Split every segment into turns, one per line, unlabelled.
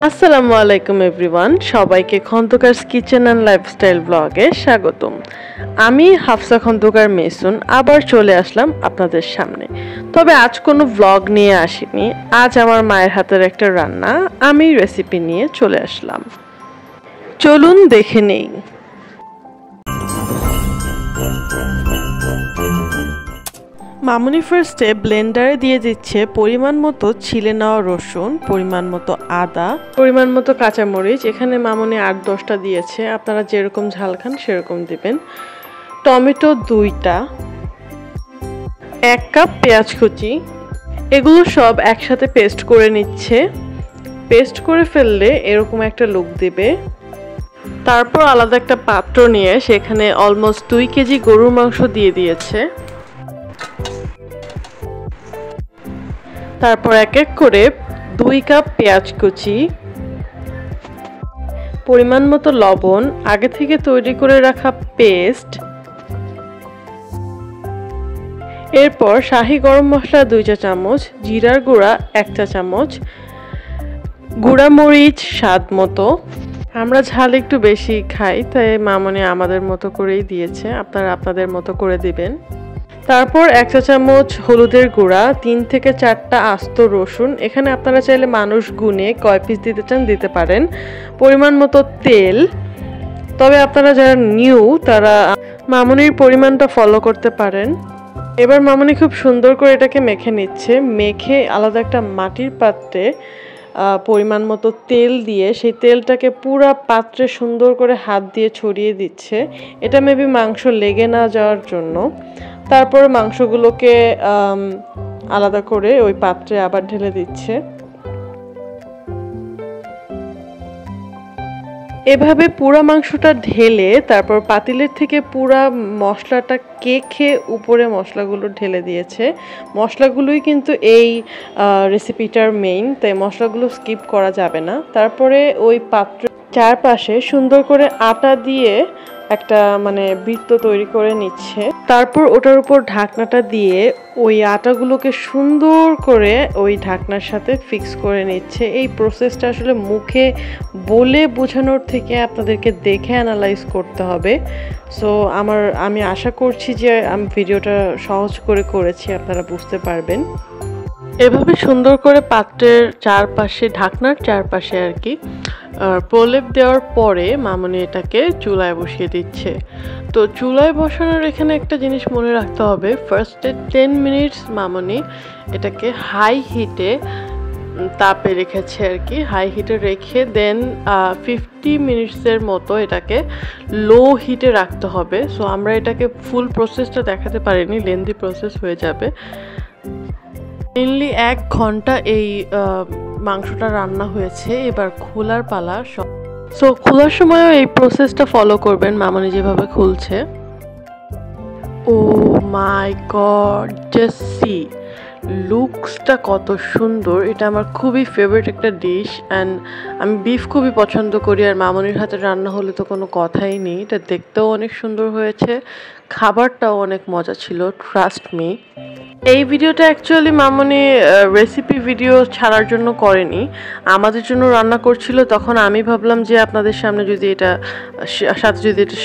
আসসালামু আলাইকুম এভরিওয়ান, সবাইকে খন্দকারস কিচেন অ্যান্ড লাইফস্টাইল ব্লগে স্বাগতম। আমি হাফসা খন্দকার মেসুন আবার চলে আসলাম আপনাদের সামনে। তবে আজ কোনো ব্লগ নিয়ে আসিনি, আজ আমার মায়ের হাতের একটা রান্না আমি রেসিপি নিয়ে চলে আসলাম। চলুন দেখে নেই। মামুনি ফার্স্টে ব্লেন্ডারে দিয়ে দিচ্ছে পরিমাণ মতো ছিলে নেওয়া রসুন, পরিমাণ মতো আদা, পরিমাণ মতো কাঁচামরিচ। এখানে মামুনি ৮-১০টা দিয়েছে, আপনারা যেরকম ঝাল খান সেরকম দিবেন। টমেটো ২টা, ১ কাপ পেঁয়াজ কুচি, এগুলো সব একসাথে পেস্ট করে নিচ্ছে। পেস্ট করে ফেললে এরকম একটা লুক দিবে। তারপর আলাদা একটা পাত্র নিয়ে সেখানে অলমোস্ট ২ কেজি গরুর মাংস দিয়ে দিয়েছে। তারপর এক এক করে ২ কাপ পেঁয়াজ কুচি, পরিমাণ মতো লবণ, আগে থেকে তৈরি করে রাখা পেস্ট, এরপর শাহি গরম মশলা ২ চা চামচ, জিরার গুঁড়া ১ চা চামচ, গুঁড়া মরিচ স্বাদ মতো। আমরা ঝাল একটু বেশি খাই, তাই মামনি আমাদের মতো করেই দিয়েছে, আপনারা আপনাদের মতো করে দিবেন। তারপর ১ চা চামচ হলুদের গুঁড়া, ৩ থেকে ৪টা আস্ত রসুন, এখানে আপনারা চাইলে মানুষ গুনে কয় পিস দিতে চান দিতে পারেন। পরিমাণ মতো তেল, তবে আপনারা যারা নিউ তারা মামনির পরিমাণটা ফলো করতে পারেন। এবার মামনি খুব সুন্দর করে এটাকে মেখে নিচ্ছে। মেখে আলাদা একটা মাটির পাত্রে পরিমাণ মতো তেল দিয়ে সেই তেলটাকে পুরা পাত্রে সুন্দর করে হাত দিয়ে ছড়িয়ে দিচ্ছে, এটা মেবি মাংস লেগে না যাওয়ার জন্য। তারপর মাংসগুলোকে আলাদা করে ওই পাত্রে আবার ঢেলে দিচ্ছে। এভাবে পুরা মাংসটা ঢেলে তারপর পাতিলের থেকে পুরা মশলাটা কেখে উপরে মশলাগুলো ঢেলে দিয়েছে। মশলাগুলোই কিন্তু এই রেসিপিটার মেইন, তাই মশলাগুলো স্কিপ করা যাবে না। তারপরে ওই পাত্রের চারপাশে সুন্দর করে আটা দিয়ে একটা বৃত্ত তৈরি করে নিচ্ছে। তারপর ওটার উপর ঢাকনাটা দিয়ে ওই আটাগুলোকে সুন্দর করে ওই ঢাকনার সাথে ফিক্স করে নিচ্ছে। এই প্রসেসটা আসলে মুখে বলে বোঝানোর থেকে আপনাদেরকে দেখে অ্যানালাইজ করতে হবে। সো আমি আশা করছি যে আমি ভিডিওটা সহজ করে করেছি, আপনারা বুঝতে পারবেন। এভাবে সুন্দর করে পাত্রের চারপাশে, ঢাকনার চারপাশে আর কি প্রলেপ দেওয়ার পরে মামনি এটাকে চুলায় বসিয়ে দিচ্ছে। তো চুলায় বসানোর এখানে একটা জিনিস মনে রাখতে হবে, ফার্স্টে 10 মিনিটস মামনি এটাকে হাই হিটে তাপে রেখেছে আর কি। হাই হিটে রেখে দেন 50 মিনিটসের মতো এটাকে লো হিটে রাখতে হবে। সো আমরা এটাকে ফুল প্রসেসটা দেখাতে পারিনি, লেন্দি প্রসেস হয়ে যাবে। মেনলি 1 ঘন্টা এই মাংসটা রান্না হয়েছে। এবার খোলার পালা। সো খোলার সময়ও এই প্রসেসটা ফলো করবেন, মামনি যেভাবে খুলছে। ও মাই গড, জাস্ট সি লুকসটা কত সুন্দর। এটা আমার খুবই ফেভারিট একটা ডিশ, অ্যান্ড আমি বিফ খুবই পছন্দ করি, আর মামনির হাতে রান্না হলে তো কোনো কথাই নেই। এটা দেখতেও অনেক সুন্দর হয়েছে, খাবারটাও অনেক মজা ছিল, ট্রাস্ট মি। এই ভিডিওটা অ্যাকচুয়ালি মামনি রেসিপি ভিডিও ছাড়ার জন্য করেনি, আমাদের জন্য রান্না করছিল। তখন আমি ভাবলাম যে আপনাদের সামনে যদি এটা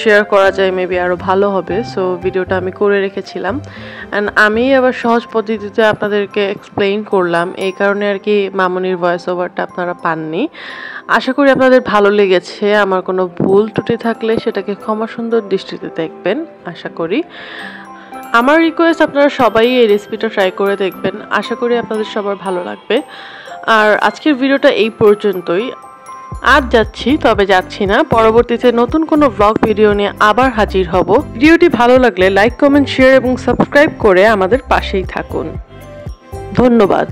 শেয়ার করা যায় মেবি আরও ভালো হবে। সো ভিডিওটা আমি করে রেখেছিলাম, অ্যান্ড আমি আবার সহজ পদ্ধতিতে আপনাদেরকে এক্সপ্লেইন করলাম, এই কারণে আর কি মামনির ভয়েস ওভারটা আপনারা পাননি। আশা করি আপনাদের ভালো লেগেছে। আমার কোনো ভুল ত্রুটি থাকলে সেটাকে ক্ষমা সুন্দর দৃষ্টিতে দেখবেন আশা করি। আমার রিকোয়েস্ট, আপনারা সবাই এই রেসিপিটা ট্রাই করে দেখবেন, আশা করি আপনাদের সবার ভালো লাগবে। আর আজকের ভিডিওটা এই পর্যন্তই। আজ যাচ্ছি, তবে যাচ্ছি না, পরবর্তীতে নতুন কোনো ব্লগ ভিডিও নিয়ে আবার হাজির হব। ভিডিওটি ভালো লাগলে লাইক, কমেন্ট, শেয়ার এবং সাবস্ক্রাইব করে আমাদের পাশেই থাকুন। ধন্যবাদ।